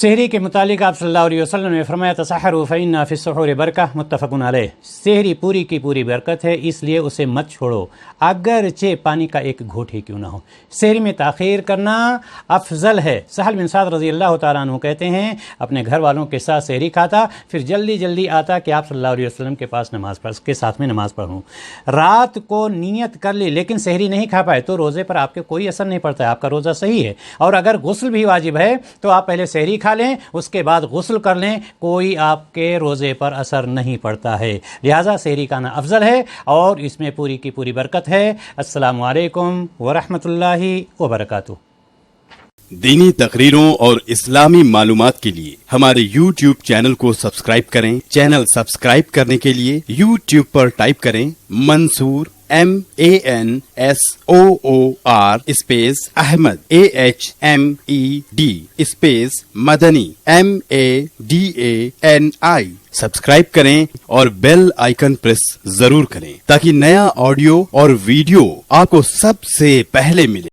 سحری کے متعلق آپ صلی اللہ علیہ وسلم نے فرمایا تسحروا فإن فی السحور برکہ، متفق علیہ۔ سحری پوری کی پوری برکت ہے، اس لیے اسے مت چھوڑو اگرچہ پانی کا ایک گھونٹ ہی کیوں نہ ہو۔ سحری میں تاخیر کرنا افضل ہے۔ سہل بن سعد رضی اللہ تعالیٰ عنہ کہتے ہیں اپنے گھر والوں کے ساتھ سحری کھاتا، پھر جلدی جلدی آتا کہ آپ صلی اللہ علیہ وسلم کے پاس نماز پڑھ کے ساتھ میں نماز پڑھوں۔ رات کو نیت کر لی لیکن سحری نہیں کھا پائے تو روزے پر آپ کے کوئی اثر نہیں پڑتا ہے، آپ کا روزہ صحیح ہے۔ اور اگر غسل بھی واجب ہے تو آپ پہلے سحری کھا لیں، اس کے بعد غسل کر لیں، کوئی آپ کے روزے پر اثر نہیں پڑتا ہے۔ لہٰذا سحری کھانا افضل ہے اور اس میں پوری کی پوری برکت ہے۔ السلام علیکم ورحمۃ اللہ وبرکاتہ۔ دینی تقریروں اور اسلامی معلومات کے لیے ہمارے YouTube چینل کو سبسکرائب کریں۔ چینل سبسکرائب کرنے کے لیے YouTube پر ٹائپ کریں Mansoor MANSOOR space Ahmed AHMED space Madani MADANI۔ Subscribe کریں اور بیل آئیکن پریس ضرور کریں تاکہ نیا آڈیو اور ویڈیو آپ کو سب سے پہلے ملے۔